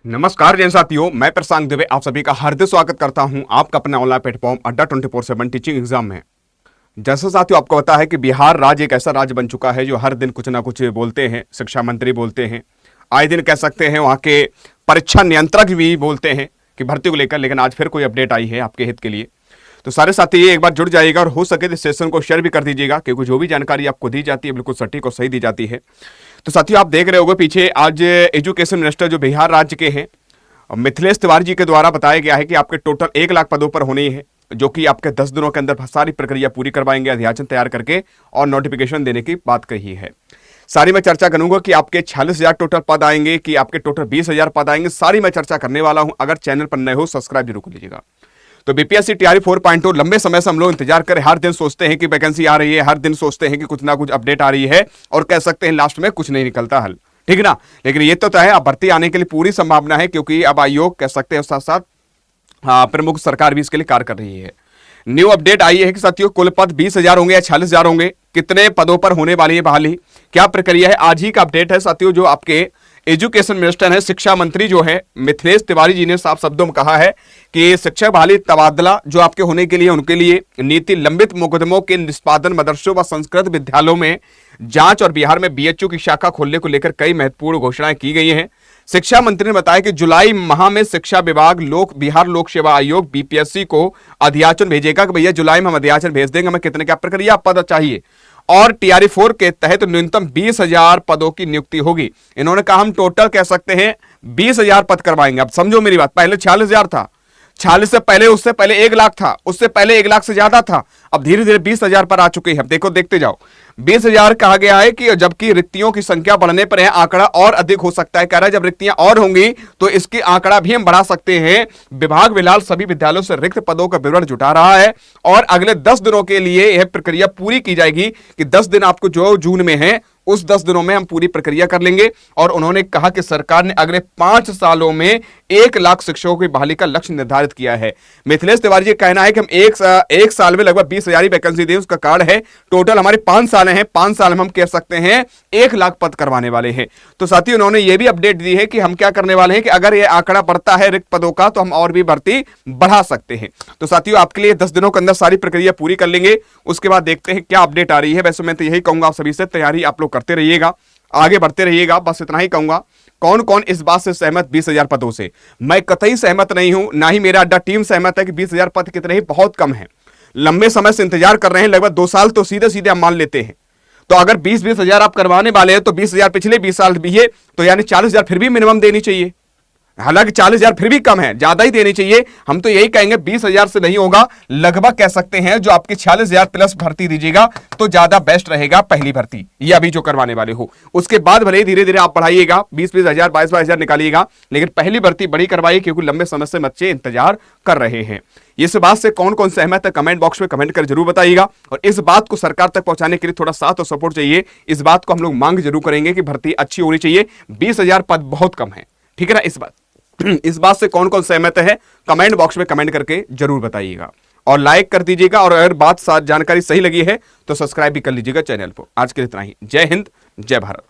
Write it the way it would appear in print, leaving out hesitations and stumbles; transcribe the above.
नमस्कार जैन साथियों, मैं प्रशांत दुबे आप सभी का हार्दिक स्वागत करता हूं आपका अपने ऑनलाइन प्लेटफॉर्म अड्डा 24/7 टीचिंग एग्जाम में। जैसा साथियों आपको पता है कि बिहार राज्य एक ऐसा राज्य बन चुका है जो हर दिन कुछ ना कुछ बोलते हैं। शिक्षा मंत्री बोलते हैं, आए दिन कह सकते हैं, वहाँ के परीक्षा नियंत्रक भी बोलते हैं कि भर्ती को लेकर। लेकिन आज फिर कोई अपडेट आई है आपके हित के लिए, तो सारे साथी एक बार जुड़ जाइएगा और हो सके तो सेशन को शेयर भी कर दीजिएगा, क्योंकि जो भी जानकारी आपको दी जाती है बिल्कुल सटीक और सही दी जाती है। तो साथियों आप देख रहे होंगे पीछे आज एजुकेशन मिनिस्टर जो बिहार राज्य के हैं मिथिलेश तिवारी जी के द्वारा बताया गया है कि आपके टोटल 1 लाख पदों पर होनी है, जो कि आपके 10 दिनों के अंदर सारी प्रक्रिया पूरी करवाएंगे, अध्याचन तैयार करके और नोटिफिकेशन देने की बात कही है। सारी मैं चर्चा करूंगा कि आपके 46,000 टोटल पद आएंगे कि आपके टोटल 20,000 पद आएंगे, सारी मैं चर्चा करने वाला हूं। अगर चैनल पर नए हो सब्सक्राइब जरूर कर लीजिएगा। तो बीपीएससी टीआरई 4.0 लंबे समय से हम लोग इंतजार करें, हर दिन सोचते हैं कि वैकेंसी आ रही है, हर दिन सोचते हैं कि कुछ ना कुछ अपडेट आ रही है और कह सकते हैं लास्ट में कुछ नहीं निकलता हल, ठीक ना। लेकिन ये तो तय है, अब भर्ती आने के लिए पूरी संभावना है, क्योंकि अब आयोग कह सकते हैं साथ साथ प्रमुख सरकार भी इसके लिए कार्य कर रही है। न्यू अपडेट आई है कि साथियों कुल पद 20,000 होंगे या 46,000 होंगे, कितने पदों पर होने वाली है बहाली, क्या प्रक्रिया है, आज ही का अपडेट है साथियों। जो आपके एजुकेशन मिनिस्टर है, शिक्षा मंत्री जो है मिथिलेश तिवारी जी ने साफ शब्दों में कहा है कि शिक्षक बहाली तबादला जो आपके होने के लिए उनके लिए नीति लंबित मुकदमों के निष्पादन, मदरसों व संस्कृत विद्यालयों में जांच और बिहार में बीएचयू की शाखा खोलने को लेकर कई महत्वपूर्ण घोषणाएं की गई हैं। शिक्षा मंत्री ने बताया कि जुलाई माह में शिक्षा विभाग बिहार लोक सेवा आयोग बीपीएससी को अध्याचन भेजेगा कि भैया जुलाई में हम अध्याचन भेज देंगे, हमें कितने क्या प्रक्रिया पद चाहिए, और टीआरई 4 के तहत न्यूनतम 20,000 पदों की नियुक्ति होगी। इन्होंने कहा हम टोटल कह सकते हैं 20,000 पद करवाएंगे। अब समझो मेरी बात, पहले 46,000 था, 46 से पहले उससे पहले 1 लाख था, उससे पहले 1 लाख से ज्यादा था, अब धीरे धीरे 20,000 पर आ चुके हैं। अब देखो देखते जाओ, 20,000 कहा गया है कि जबकि रिक्तियों की संख्या बढ़ने पर यह आंकड़ा और अधिक हो सकता है। कह रहा है जब रिक्तियां और होंगी तो इसकी आंकड़ा भी हम बढ़ा सकते हैं। विभाग फिलहाल सभी विद्यालयों से रिक्त पदों का विवरण जुटा रहा है और अगले 10 दिनों के लिए यह प्रक्रिया पूरी की जाएगी कि 10 दिन आपको जो जून में है उस 10 दिनों में हम पूरी प्रक्रिया कर लेंगे। और उन्होंने कहा कि सरकार ने अगले 5 सालों में 1 लाख शिक्षकों की बहाली का लक्ष्य निर्धारित किया है। मिथिलेश तिवारी जी कहना है कि हम एक साल में लगभग 20,000 ही वैकेंसी दें, उसका कार्ड है। टोटल हमारे 5 साल हैं, 5 साल में हम कह सकते हैं 1 लाख पद करवाने वाले हैं। तो साथ ही उन्होंने यह भी अपडेट दी है कि हम क्या करने वाले हैं कि अगर यह आंकड़ा बढ़ता है रिक्त पदों का तो हम और भी भर्ती बढ़ा सकते हैं। तो साथियों आपके लिए 10 दिनों के अंदर सारी प्रक्रिया पूरी कर लेंगे, उसके बाद देखते हैं क्या अपडेट आ रही है। वैसे मैं तो यही कहूंगा आप सभी से तैयारी आप लोग करते रहिएगा, आगे बढ़ते रहिएगा, बस इतना ही कहूंगा। कौन कौन इस बात से सहमत 20,000 पदों से? मैं कतई सहमत नहीं हूं, ना ही मेरा अड्डा टीम सहमत है कि 20,000 पद कितने ही बहुत कम है। लंबे समय से इंतजार कर रहे हैं, लगभग 2 साल तो सीधे सीधे हम मान लेते हैं। तो अगर 20,000 आप करवाने वाले हैं तो 20,000 पिछले 20 साल भी है, तो यानी 40,000 फिर भी मिनिमम देनी चाहिए। हालांकि 40,000 फिर भी कम है, ज्यादा ही देनी चाहिए। हम तो यही कहेंगे 20,000 से नहीं होगा, लगभग कह सकते हैं जो आपकी 46,000 प्लस भर्ती दीजिएगा तो ज्यादा बेस्ट रहेगा। पहली भर्ती ये अभी जो करवाने वाले हो, उसके बाद भले धीरे धीरे आप बढ़ाइएगा, 20,000 22,000 निकालिएगा, लेकिन पहली भर्ती बड़ी करवाइए, क्योंकि लंबे समय से बच्चे इंतजार कर रहे हैं। इस बात से कौन कौन सहमत है कमेंट बॉक्स में कमेंट कर जरूर बताइएगा। और इस बात को सरकार तक पहुंचाने के लिए थोड़ा साथ और सपोर्ट चाहिए। इस बात को हम लोग मांग जरूर करेंगे कि भर्ती अच्छी होनी चाहिए, 20,000 पद बहुत कम है, ठीक है ना। इस बात से कौन कौन सहमत है कमेंट बॉक्स में कमेंट करके जरूर बताइएगा और लाइक कर दीजिएगा। और अगर बात जानकारी सही लगी है तो सब्सक्राइब भी कर लीजिएगा चैनल को। आज के लिए इतना ही। जय हिंद, जय भारत।